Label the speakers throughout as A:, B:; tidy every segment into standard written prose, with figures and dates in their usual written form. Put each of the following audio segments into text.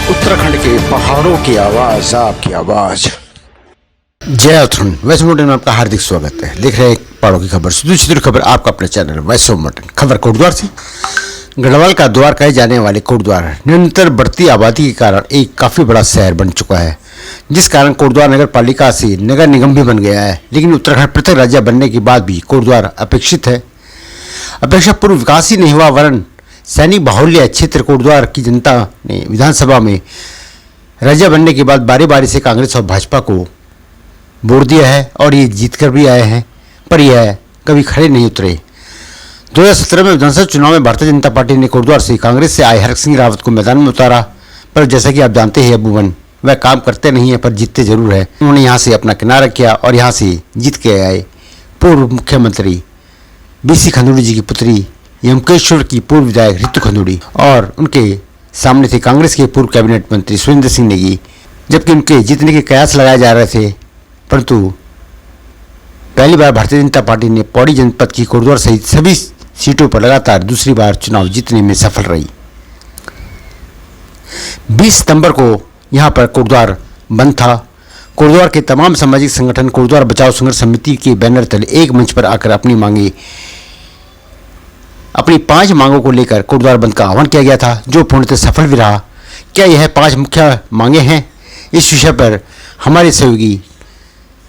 A: उत्तराखंड के पहाड़ों की आवाज, आपकी आवाज। जय उत्तराखंड। वैसे मोटन में आपका हार्दिक स्वागत है। देख रहे हैं पहाड़ों की खबर, सीधी खबर आपका अपने चैनल वैसे मोटन। खबर कोटद्वार से। गढ़वाल का द्वार कहे जाने वाले कोटद्वार निरंतर बढ़ती आबादी के कारण एक काफी बड़ा शहर बन चुका है, जिस कारण कोटद्वार नगर पालिका से नगर निगम भी बन गया है। लेकिन उत्तराखंड पृथक राज्य बनने के बाद भी कोटद्वार अपेक्षित है, अपेक्षा पूर्व विकास ही नहीं हुआ, वरन सैनिक बाहुल्य क्षेत्र कोटद्वार की जनता ने विधानसभा में राज्य बनने के बाद बारी बारी से कांग्रेस और भाजपा को वोट दिया है और ये जीत कर भी आए हैं, पर यह कभी खड़े नहीं उतरे। 2017 में विधानसभा चुनाव में भारतीय जनता पार्टी ने कोटद्वार से कांग्रेस से आए हरक सिंह रावत को मैदान में उतारा, पर जैसा कि आप जानते हैं अबूबन वह काम करते नहीं है पर जीतते जरूर है। उन्होंने यहाँ से अपना किनारा किया और यहाँ से जीत के आए पूर्व मुख्यमंत्री बीसी खंडूड़ी जी की पुत्री यमकेश्वर की पूर्व विधायक रितु खंडूड़ी, और उनके सामने थे कांग्रेस के पूर्व कैबिनेट मंत्री सुरेंद्र सिंह नेगी। जबकि उनके जीतने के कयास लगाए जा रहे थे, परंतु पहली बार भारतीय जनता पार्टी ने पौड़ी जनपद की कोटद्वार सहित सभी सीटों पर लगातार दूसरी बार चुनाव जीतने में सफल रही। 20 सितंबर को यहां पर कोटद्वार बंद था। कोटद्वार के तमाम सामाजिक संगठन कोटद्वार बचाओ संघर्ष समिति के बैनर तले एक मंच पर आकर अपनी 5 मांगों को लेकर कोटद्वार बंद का आह्वान किया गया था, जो पूर्णतः सफल भी रहा। क्या यह 5 मुख्य मांगे हैं? इस विषय पर हमारे सहयोगी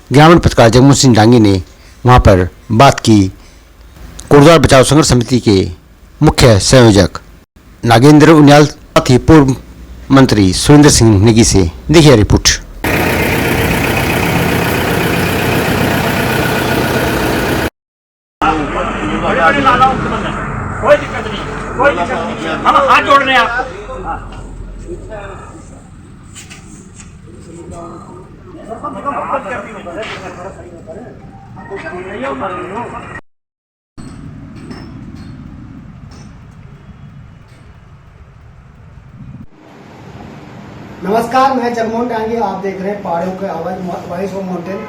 A: ग्रामीण पत्रकार जगमोहन सिंह डांगी ने वहां पर बात की। कोटद्वार बचाओ संघर्ष समिति के मुख्य संयोजक नागेंद्र उनियाल थी पूर्व मंत्री सुरेंद्र सिंह नेगी से। देखिए रिपोर्ट।
B: कोई दिक्कत नहीं, कोई दिक्कत नहीं, हम हाथ जोड़ रहे हैं आपको।
C: नमस्कार, मैं जगमोहन डांगी। आप देख रहे हैं पहाड़ों की आवाज, वॉइस ऑफ माउंटेन।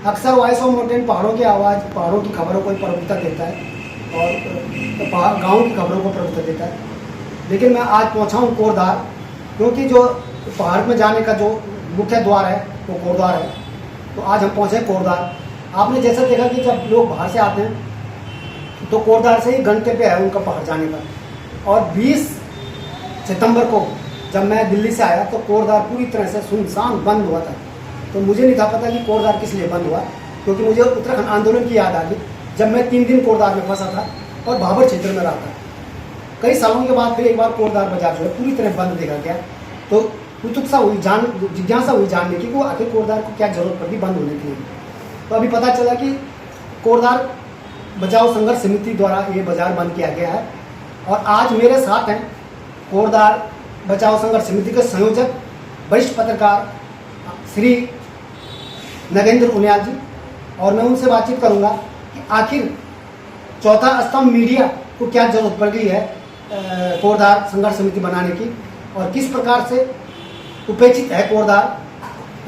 C: अक्सर वॉइस ऑफ माउंटेन पहाड़ों की आवाज़, पहाड़ों की खबरों को प्रमुखता देता है और गांव की खबरों को प्रमुखता देता है। लेकिन मैं आज पहुंचा हूं कोटद्वार, क्योंकि जो पहाड़ में जाने का जो मुख्य द्वार है वो कोटद्वार है। तो आज हम पहुंचे कोटद्वार। आपने जैसा देखा कि जब लोग बाहर से आते हैं तो कोटद्वार से ही घंटे पे है उनका पहाड़ जाने का। और 20 सितंबर को जब मैं दिल्ली से आया तो कोटद्वार पूरी तरह से सुनसान बंद हुआ था। तो मुझे नहीं था पता कि कोटद्वार किस लिए बंद हुआ, क्योंकि मुझे उत्तराखंड आंदोलन की याद आ गई जब मैं 3 दिन कोटद्वार में फंसा था और भाबर क्षेत्र में रहा था। कई सालों के बाद फिर एक बार कोटद्वार बाजार जो है पूरी तरह बंद देखा गया। तो उत्सुकता हुई, जिज्ञासा हुई जानने की कि वो आखिर कोटद्वार को क्या जरूरत पड़ी बंद होने के लिए। तो अभी पता चला कि कोटद्वार बचाओ संघर्ष समिति द्वारा ये बाजार बंद किया गया है। और आज मेरे साथ हैं कोटद्वार बचाओ संघर्ष समिति के संयोजक वरिष्ठ पत्रकार श्री नागेंद्र उनियाल जी, और मैं उनसे बातचीत करूंगा कि आखिर चौथा स्तंभ मीडिया को क्या जरूरत पड़ गई है कोटद्वार संघर्ष समिति बनाने की, और किस प्रकार से उपेक्षित है कोटद्वार,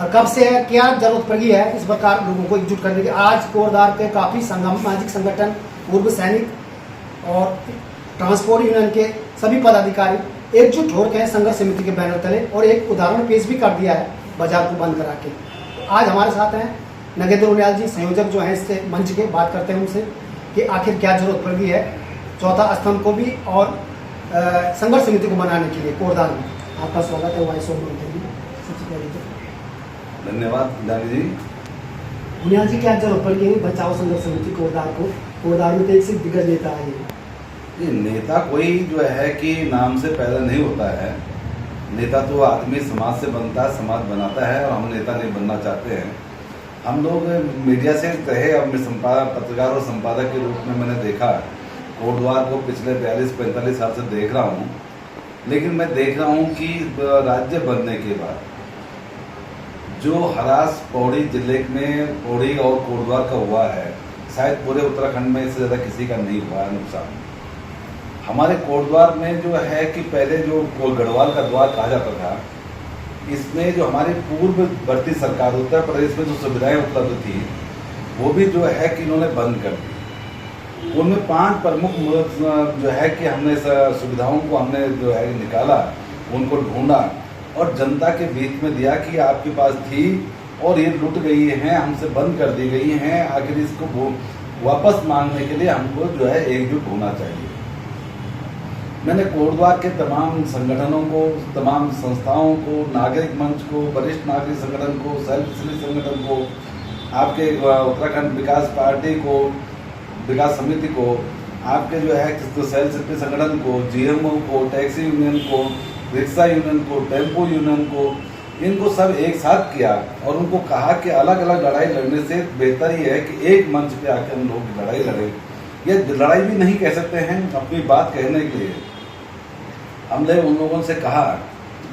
C: और कब से है, क्या जरूरत पड़ गई है इस प्रकार लोगों को एकजुट करने की। आज कोटद्वार के काफ़ी सामाजिक संगठन, पूर्व सैनिक और ट्रांसपोर्ट यूनियन के सभी पदाधिकारी एकजुट होकर संघर्ष समिति के बैनर तले और एक उदाहरण पेश भी कर दिया है बाजार को बंद करा के। आज हमारे साथ हैं नागेंद्र उनियाल जी, संयोजक जो हैं इससे मंच के। बात करते हैं उनसे कि आखिर क्या जरूरत पड़ गई है चौथा स्तंभ को भी और संघर्ष समिति को बनाने के लिए कोटद्वार में। आपका स्वागत है वॉइस ऑफ माउंटेन में। सबसे पहले तो
D: धन्यवाद डांगी जी।
C: उनियाल जी, क्या जरूरत पड़ गई है बचाओ संघर्ष समिति कोटद्वार को? कोटद्वार में तो एक से दिग्गज नेता है
D: ये नेता कोई जो है कि नाम से पैदा नहीं होता है। नेता तो आदमी समाज से बनता है, समाज बनाता है, और हम नेता नहीं बनना चाहते हैं। हम लोग मीडिया से रहे, अब मैं पत्रकार और संपादक के रूप में मैंने देखा कोटद्वार को पिछले 42-45 साल से देख रहा हूँ। लेकिन मैं देख रहा हूँ कि राज्य बनने के बाद जो हरास पौड़ी जिले में पौड़ी और कोटद्वार का हुआ है, शायद पूरे उत्तराखंड में इससे ज़्यादा किसी का नहीं हुआ है नुकसान। हमारे कोटद्वार में जो है कि पहले जो गढ़वाल का द्वार कहा जाता था, इसमें जो हमारी पूर्ववर्ती सरकार उत्तर प्रदेश में जो सुविधाएं उपलब्ध थी वो भी जो है कि इन्होंने बंद कर दी। उनमें 5 प्रमुख जो है कि हमने सुविधाओं को हमने जो है निकाला, उनको ढूंढा, और जनता के बीच में दिया कि आपके पास थी और ये लुट गई हैं, हमसे बंद कर दी गई हैं, आखिर इसको वापस मांगने के लिए हमको जो है एकजुट होना चाहिए। मैंने कोटद्वार के तमाम संगठनों को, तमाम संस्थाओं को, नागरिक मंच को, वरिष्ठ नागरिक संगठन को, सेल्फ संगठन को, आपके उत्तराखंड विकास पार्टी को, विकास समिति को, आपके जो है सेल्फ संगठन को, जीएमओ को, टैक्सी यूनियन को, रिक्शा यूनियन को, टेम्पो यूनियन को, इनको सब एक साथ किया और उनको कहा कि अलग अलग लड़ाई लड़ने से बेहतर ये है कि एक मंच पे आकर हम लोग लड़ाई लड़ें। ये लड़ाई भी नहीं कह सकते हैं, अपनी बात कहने के लिए हमने उन लोगों से कहा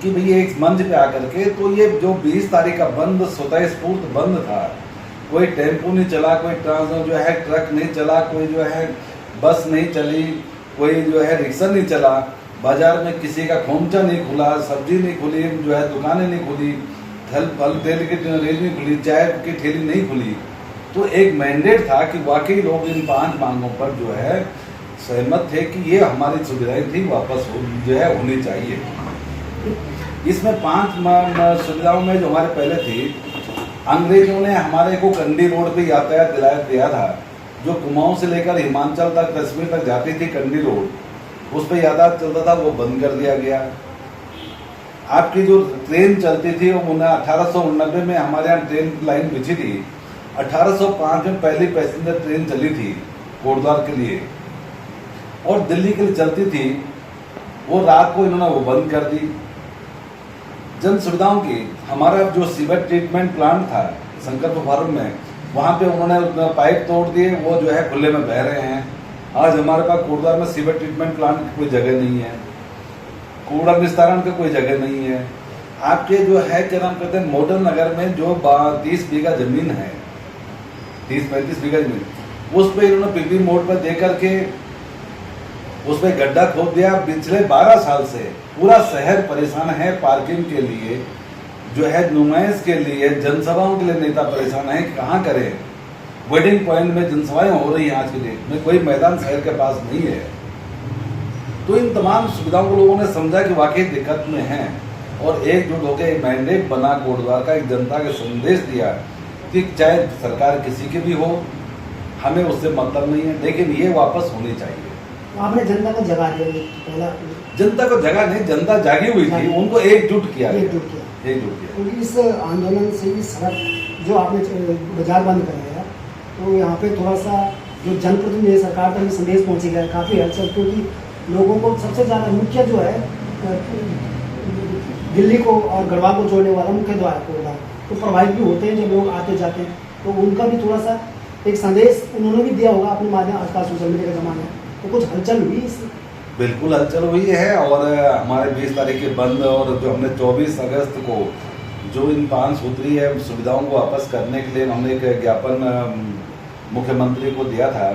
D: कि भई एक मंच पे आकर के, तो ये जो 20 तारीख का बंद स्वतः स्फूर्त बंद था, कोई टेम्पो नहीं चला, कोई जो है ट्रक नहीं चला, कोई जो है बस नहीं चली, कोई जो है रिक्शा नहीं चला, बाजार में किसी का खोमचा नहीं खुला, सब्जी नहीं खुली, जो है दुकानें नहीं खुली, फल तेल की रेल नहीं खुली, चाय की ठेली नहीं खुली। तो एक मैंडेट था कि वाकई लोग इन 5 मांगों पर जो है सहमत थे कि ये हमारी सुविधाएं थी वापस जो है होनी चाहिए। इसमें 5 सुविधाओं में जो हमारे पहले थी, अंग्रेजों ने हमारे को कंडी रोड पे यातायात दिया था, जो कुमाऊं से लेकर हिमाचल तक, कश्मीर तक जाती थी कंडी रोड, उस पर यातायात चलता था, वो बंद कर दिया गया। आपकी जो ट्रेन चलती थी वो 1889 में हमारे यहाँ ट्रेन लाइन बिछी थी, 1805 में पहली पैसेंजर ट्रेन चली थी कोटद्वार के लिए और दिल्ली के लिए चलती थी, वो रात को इन्होंने वो बंद कर दी। जन सुविधाओं की, हमारा जो सीवर ट्रीटमेंट प्लांट था शंकरपुर फार्म में, वहाँ पे उन्होंने पाइप तोड़ दिए, वो जो है खुले में बह रहे हैं। आज हमारे पास कोटद्वार में सीवर ट्रीटमेंट प्लांट की कोई जगह नहीं है, कूड़ा निस्तारण की कोई जगह नहीं है। आपके जो है क्या नाम कहते हैं, मॉडल नगर में जो 30 बीघा जमीन है, 30-35 बीघा जमीन, उस पर इन्होंने पीपी मोड पर दे करके उस पर गड्ढा खोद दिया। पिछले 12 साल से पूरा शहर परेशान है पार्किंग के लिए, जो है नुमाइश के लिए, जनसभाओं के लिए नेता परेशान है कि कहाँ करें। वेडिंग पॉइंट में जनसभाएं हो रही हैं आज के डेट में, कोई मैदान शहर के पास नहीं है। तो इन तमाम सुविधाओं को लोगों ने समझा कि वाकई दिक्कत में हैं और एकजुट होकर एक मैंडेट बना कोटद्वार का, एक जनता के संदेश दिया कि चाहे सरकार किसी की भी हो, हमें उससे मतलब नहीं है, लेकिन ये वापस होनी चाहिए।
C: आपने जनता को जगा दिया, पहला
D: जनता को जगह नहीं, जनता जागी हुई थी, उनको एकजुट किया।
C: तो इस आंदोलन से, इस सड़क जो आपने बाजार बंद कराया, तो यहाँ पे थोड़ा सा जो जनप्रतिनिधि सरकार तक संदेश पहुँचेगा, काफ़ी हलचल, क्योंकि लोगों को सबसे ज़्यादा मुख्य जो है दिल्ली को और गढ़वा को जोड़ने वाला मुख्य द्वार कोटद्वार, तो प्रभावित भी होते हैं जब लोग आते जाते हैं, तो उनका भी थोड़ा सा एक संदेश उन्होंने भी दिया होगा अपने माध्यम, आजकल सोशल मीडिया का ज़माना है, तो कुछ हलचल हुई इससे?
D: बिल्कुल हलचल हुई है और हमारे 20 तारीख के बंद और जो हमने 24 अगस्त को जो इन 5 सूत्री है सुविधाओं को वापस करने के लिए हमने एक ज्ञापन मुख्यमंत्री को दिया था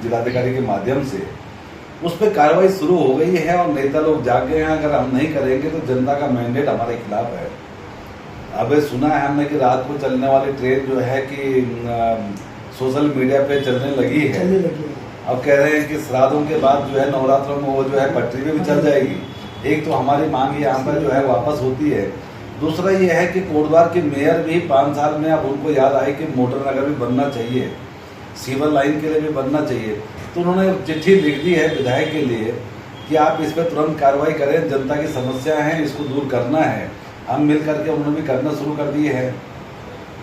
D: जिलाधिकारी के माध्यम से, उस पर कार्रवाई शुरू हो गई है और नेता लोग जाग गए हैं। अगर हम नहीं करेंगे तो जनता का मैंडेट हमारे खिलाफ है। अब सुना है हमने कि रात को चलने वाली ट्रेन जो है कि सोशल मीडिया पे चलने लगी है। अब कह रहे हैं कि श्राद्धों के बाद जो है नवरात्रों में वो जो है पटरी पे भी चल जाएगी। एक तो हमारी मांग यहाँ पर जो है वापस होती है, दूसरा ये है कि कोटद्वार के मेयर भी 5 साल में अब उनको याद आए कि मोटर नगर भी बनना चाहिए, सीवर लाइन के लिए भी बनना चाहिए, तो उन्होंने चिट्ठी लिख दी है विधायक के लिए कि आप इस पर तुरंत कार्रवाई करें, जनता की समस्या है, इसको दूर करना है। हम मिल करके उन्होंने भी करना शुरू कर दिए है।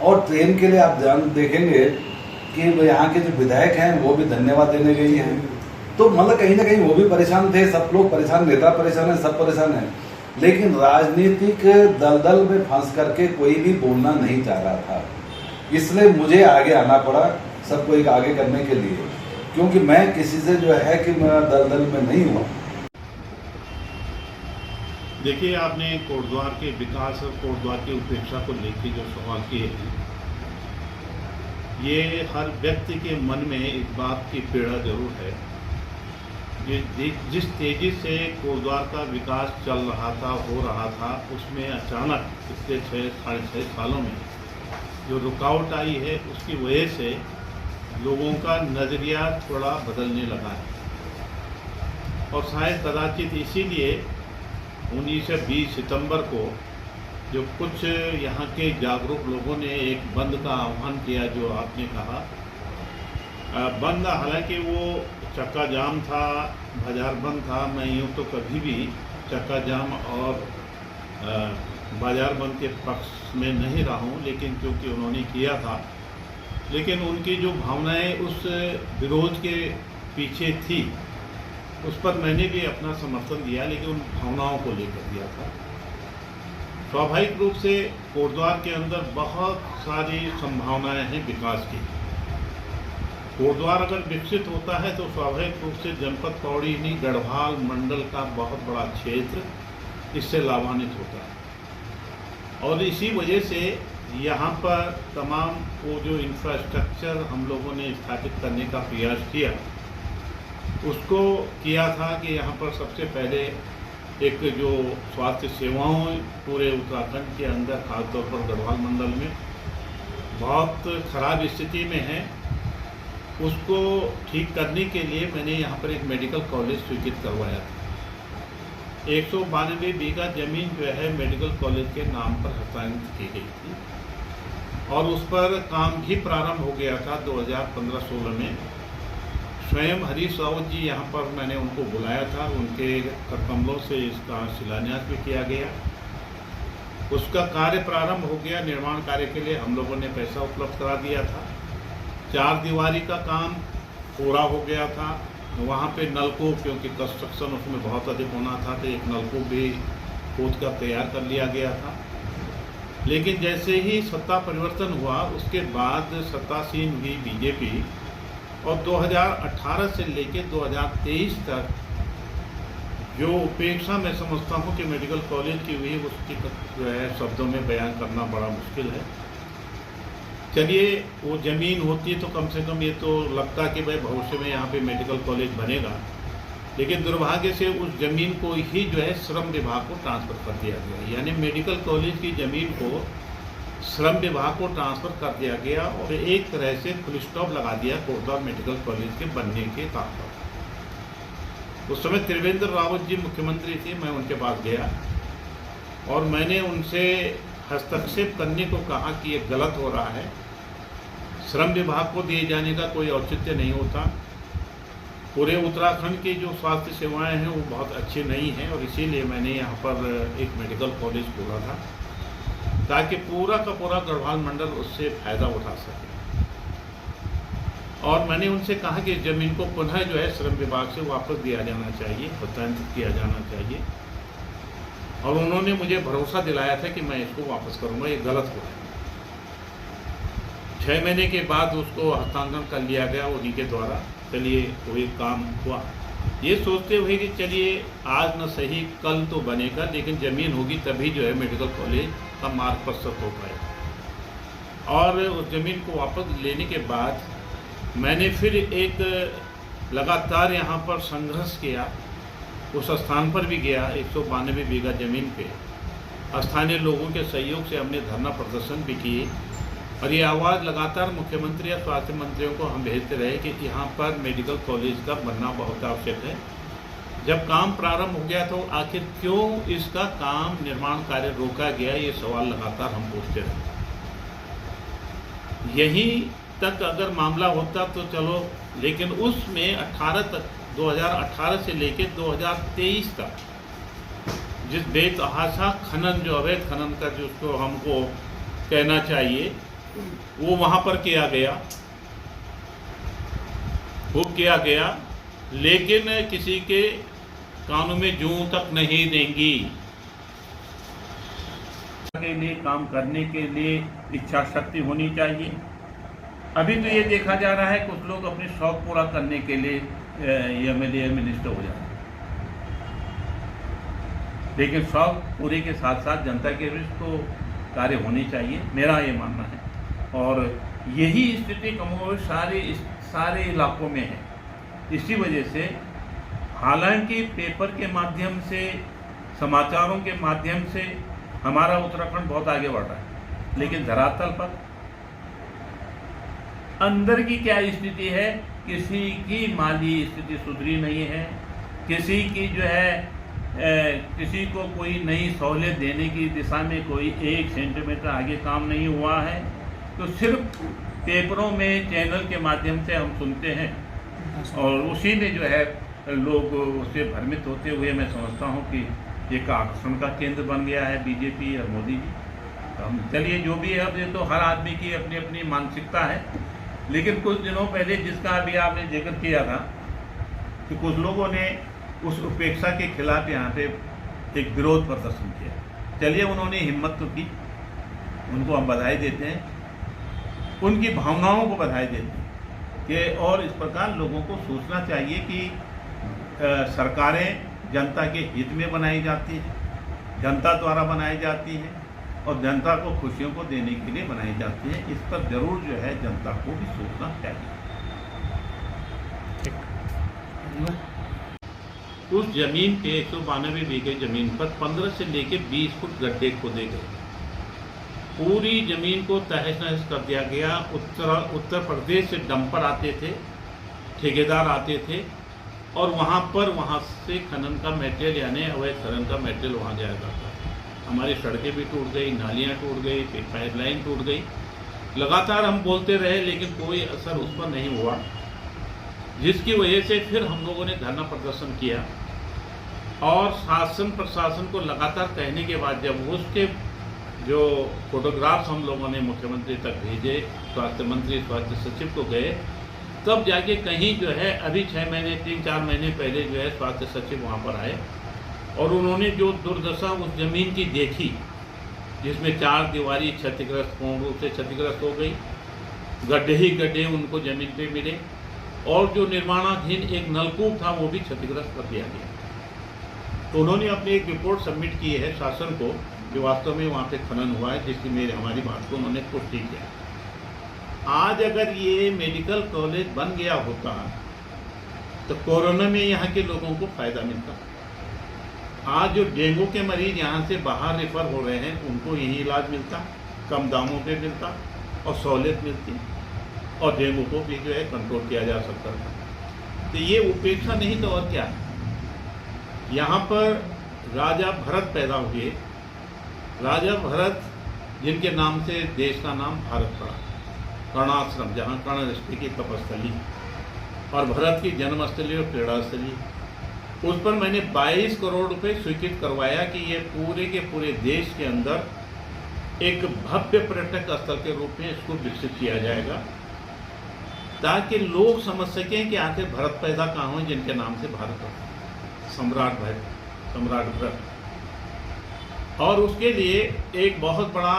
D: और ट्रेन के लिए आप देखेंगे कि यहाँ के जो विधायक हैं वो भी धन्यवाद देने गई हैं, तो मतलब कहीं ना कहीं वो भी परेशान थे, सब लोग परेशान, नेता परेशान है, सब परेशान है, लेकिन राजनीतिक दलदल में फंस करके कोई भी बोलना नहीं चाह रहा था। इसलिए मुझे आगे आना पड़ा सबको एक आगे करने के लिए, क्योंकि मैं किसी से जो है कि मैं दलदल में नहीं हुआ।
E: देखिए, आपने कोटद्वार के विकास और कोटद्वार की उपेक्षा को लेकर जो सवाल किए हैं, ये हर व्यक्ति के मन में एक बात की पीड़ा जरूर है। जिस तेज़ी से कोटद्वार का विकास चल रहा था, हो रहा था, उसमें अचानक पिछले 6-6.5 सालों में जो रुकावट आई है, उसकी वजह से लोगों का नज़रिया थोड़ा बदलने लगा है। और शायद कदाचित इसीलिए 19 से 20 सितंबर को जो कुछ यहाँ के जागरूक लोगों ने एक बंद का आह्वान किया, जो आपने कहा बंद, हालांकि वो चक्का जाम था, बाजार बंद था। मैं यूँ तो कभी भी चक्का जाम और बाजार बंद के पक्ष में नहीं रहा हूँ, लेकिन क्योंकि उन्होंने किया था, लेकिन उनकी जो भावनाएं उस विरोध के पीछे थी, उस पर मैंने भी अपना समर्थन दिया, लेकिन उन भावनाओं को लेकर दिया था। स्वाभाविक रूप से कोटद्वार के अंदर बहुत सारी संभावनाएं हैं विकास की। कोटद्वार अगर विकसित होता है तो स्वाभाविक रूप से जनपद पौड़ी नहीं, गढ़वाल मंडल का बहुत बड़ा क्षेत्र इससे लाभान्वित होता है। और इसी वजह से यहाँ पर तमाम वो जो इंफ्रास्ट्रक्चर हम लोगों ने स्थापित करने का प्रयास किया, उसको किया था कि यहाँ पर सबसे पहले एक जो स्वास्थ्य सेवाओं पूरे उत्तराखंड के अंदर, खासतौर पर गढ़वाल मंडल में बहुत खराब स्थिति में है, उसको ठीक करने के लिए मैंने यहाँ पर एक मेडिकल कॉलेज स्वीकृत करवाया था। 192 बीघा जमीन जो है मेडिकल कॉलेज के नाम पर हस्तांतरित की गई थी और उस पर काम भी प्रारंभ हो गया था 2015-16 में। स्वयं हरीश रावत जी यहाँ पर मैंने उनको बुलाया था, उनके करकमलों से इसका शिलान्यास भी किया गया। उसका कार्य प्रारंभ हो गया। निर्माण कार्य के लिए हम लोगों ने पैसा उपलब्ध करा दिया था। 4 दीवारी का काम पूरा हो गया था। वहाँ पे नलकूप, क्योंकि कंस्ट्रक्शन उसमें बहुत अधिक होना था, तो एक नलकूप भी खोद कर तैयार कर लिया गया था। लेकिन जैसे ही सत्ता परिवर्तन हुआ, उसके बाद सत्तासीन हुई बीजेपी और 2018 से लेकर 2023 तक जो उपेक्षा मैं समझता हूँ कि मेडिकल कॉलेज की हुई, उसकी जो है शब्दों में बयान करना बड़ा मुश्किल है। चलिए, वो ज़मीन होती तो कम से कम ये तो लगता कि भाई भविष्य में यहाँ पे मेडिकल कॉलेज बनेगा, लेकिन दुर्भाग्य से उस ज़मीन को ही जो है श्रम विभाग को ट्रांसफ़र कर दिया गया। यानी मेडिकल कॉलेज की ज़मीन को श्रम विभाग को ट्रांसफ़र कर दिया गया और एक तरह से फुल स्टॉप लगा दिया कोटद्वार मेडिकल कॉलेज के बनने के काम पर। उस समय त्रिवेंद्र रावत जी मुख्यमंत्री थे। मैं उनके पास गया और मैंने उनसे हस्तक्षेप करने को कहा कि ये गलत हो रहा है, श्रम विभाग को दिए जाने का कोई औचित्य नहीं होता। पूरे उत्तराखंड की जो स्वास्थ्य सेवाएं हैं वो बहुत अच्छी नहीं हैं और इसीलिए मैंने यहाँ पर एक मेडिकल कॉलेज खोला था ताकि पूरा का पूरा गढ़वाल मंडल उससे फ़ायदा उठा सके। और मैंने उनसे कहा कि ज़मीन को पुनः जो है श्रम विभाग से वापस दिया जाना चाहिए, हस्तांतरित किया जाना चाहिए। और उन्होंने मुझे भरोसा दिलाया था कि मैं इसको वापस करूँगा, ये गलत हुआ है। 6 महीने के बाद उसको हस्तांतरण कर लिया गया उन्हीं के द्वारा। चलिए, कोई काम हुआ, ये सोचते हुए कि चलिए आज न सही कल तो बनेगा, लेकिन ज़मीन होगी तभी जो है मेडिकल कॉलेज का मार्ग प्रशस्त हो पाएगा। और उस ज़मीन को वापस लेने के बाद मैंने फिर एक लगातार यहाँ पर संघर्ष किया। उस स्थान पर भी गया, 192 बीघा ज़मीन पे स्थानीय लोगों के सहयोग से हमने धरना प्रदर्शन भी किए और ये आवाज़ लगातार मुख्यमंत्री या स्वास्थ्य मंत्रियों को हम भेजते रहे कि यहाँ पर मेडिकल कॉलेज का बनना बहुत आवश्यक है। जब काम प्रारंभ हो गया तो आखिर क्यों इसका काम निर्माण कार्य रोका गया, ये सवाल लगातार हम पूछते रहे। यहीं तक अगर मामला होता तो चलो, लेकिन उसमें 2018 से लेकर 2023 तक जिस बेतहाशा खनन, जो अवैध खनन का जिसको हमको कहना चाहिए, वो वहाँ पर किया गया, वो किया गया, लेकिन किसी के कानों में जूं तक नहीं देंगी। के लिए काम करने के लिए इच्छा शक्ति होनी चाहिए। अभी तो ये देखा जा रहा है कुछ लोग अपने शौक पूरा करने के लिए एमएलए मिनिस्टर हो जाते हैं, लेकिन शौक पूरे के साथ साथ जनता के भी तो कार्य होनी चाहिए, मेरा ये मानना है। और यही स्थिति कमोबेश सारे इलाकों में है। इसी वजह से हालांकि पेपर के माध्यम से, समाचारों के माध्यम से हमारा उत्तराखंड बहुत आगे बढ़ रहा है, लेकिन धरातल पर अंदर की क्या स्थिति है, किसी की माली स्थिति सुधरी नहीं है, किसी की जो है किसी को कोई नई सहूलियत देने की दिशा में कोई 1 सेंटीमीटर आगे काम नहीं हुआ है। तो सिर्फ पेपरों में चैनल के माध्यम से हम सुनते हैं और उसी में जो है लोग उससे भ्रमित होते हुए मैं समझता हूँ कि एक आकर्षण का केंद्र बन गया है बीजेपी और मोदी जी। तो हम चलिए जो भी है, अब ये तो हर आदमी की अपनी अपनी मानसिकता है। लेकिन कुछ दिनों पहले जिसका अभी आपने जिक्र किया था कि कुछ लोगों ने उस उपेक्षा के खिलाफ यहाँ पे एक विरोध प्रदर्शन किया। चलिए उन्होंने हिम्मत तो की, उनको हम बधाई देते हैं, उनकी भावनाओं को बधाई देते हैं कि और इस प्रकार लोगों को सोचना चाहिए कि सरकारें जनता के हित में बनाई जाती है, जनता द्वारा बनाई जाती है और जनता को खुशियों को देने के लिए बनाई जाती है। इस पर जरूर जो है जनता को भी सोचना चाहिए। उस जमीन के 192 बीघे जमीन पर 15 से लेकर 20 फुट गड्ढे खोदे गए। पूरी जमीन को तहस नहस कर दिया गया। उत्तर प्रदेश से डंपर आते थे, ठेकेदार आते थे और वहाँ से खनन का मटेरियल यानी अवैध खनन का मटेरियल वहाँ जाया जाता था। हमारी सड़कें भी टूट गई, नालियाँ टूट गई, पाइपलाइन टूट गई। लगातार हम बोलते रहे लेकिन कोई असर उस पर नहीं हुआ, जिसकी वजह से फिर हम लोगों ने धरना प्रदर्शन किया और शासन प्रशासन को लगातार कहने के बाद जब उसके जो फोटोग्राफ्स हम लोगों ने मुख्यमंत्री तक भेजे, स्वास्थ्य मंत्री स्वास्थ्य सचिव को गए, तब जाके कहीं जो है अभी 3-4 महीने पहले जो है स्वास्थ्य सचिव वहाँ पर आए और उन्होंने जो दुर्दशा उस जमीन की देखी, जिसमें 4 दीवारी क्षतिग्रस्त पूर्ण रूप से क्षतिग्रस्त हो गई, गड्ढे ही गड्ढे उनको जमीन पे मिले और जो निर्माणाधीन एक नलकूप था वो भी क्षतिग्रस्त कर दिया गया। तो उन्होंने अपनी एक रिपोर्ट सबमिट की है शासन को कि वास्तव में वहाँ पे खनन हुआ है, जिसकी हमारी बात को उन्होंने पुष्टि किया। आज अगर ये मेडिकल कॉलेज बन गया होता तो कोरोना में यहाँ के लोगों को फायदा मिलता। आज जो डेंगू के मरीज यहाँ से बाहर रेफर हो रहे हैं उनको यही इलाज मिलता, कम दामों पे मिलता और सहूलियत मिलती और डेंगू को भी जो है कंट्रोल किया जा सकता था। तो ये उपेक्षा नहीं तो और क्या है। यहाँ पर राजा भरत पैदा हुए, राजा भरत जिनके नाम से देश का नाम भारत पड़ा, कर्णाश्रम जहाँ कर्ण ऋषि की तपस्थली और भरत की जन्मस्थली और क्रीड़ास्थली, उस पर मैंने 22 करोड़ रुपए स्वीकृत करवाया कि ये पूरे के पूरे देश के अंदर एक भव्य पर्यटक स्थल के रूप में इसको विकसित किया जाएगा, ताकि लोग समझ सकें कि आखिर भरत पैदा कहाँ हुए जिनके नाम से भारत है, सम्राट भरत। और उसके लिए एक बहुत बड़ा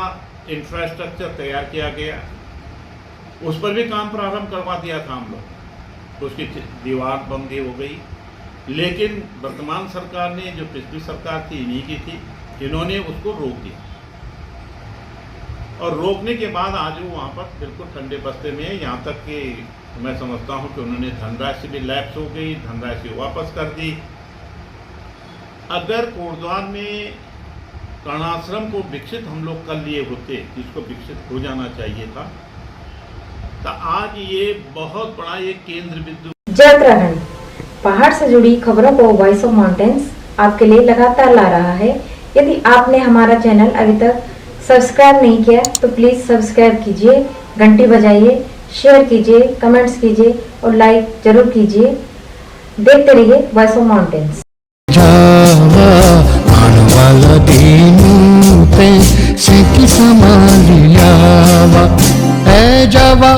E: इंफ्रास्ट्रक्चर तैयार किया गया, उस पर भी काम प्रारंभ करवा दिया था हम लोग। तो उसकी दीवार बंदी हो गई, लेकिन वर्तमान सरकार ने, जो पिछली सरकार थी इन्हीं की थी, इन्होंने उसको रोक दिया और रोकने के बाद आज वो वहाँ पर बिल्कुल ठंडे बस्ते में है। यहाँ तक कि मैं समझता हूँ कि उन्होंने धनराशि भी लैप्स हो गई, धनराशि वापस कर दी। अगर कोटद्वार में कर्णाश्रम को विकसित हम लोग कर लिए होते, जिसको विकसित हो जाना चाहिए था, तो आज ये बहुत बड़ा एक केंद्र बिंदु।
F: जय उत्तराखंड, पहाड़ से जुड़ी खबरों को वॉइस ऑफ माउंटेन्स आपके लिए लगातार ला रहा है। यदि आपने हमारा चैनल अभी तक सब्सक्राइब नहीं किया तो प्लीज सब्सक्राइब कीजिए, घंटी बजाइए, शेयर कीजिए, कमेंट्स कीजिए और लाइक जरूर कीजिए। देखते रहिए वॉइस ऑफ माउंटेन्स।
G: वाला दीनू ते सिकी संभालियावा, ए जावा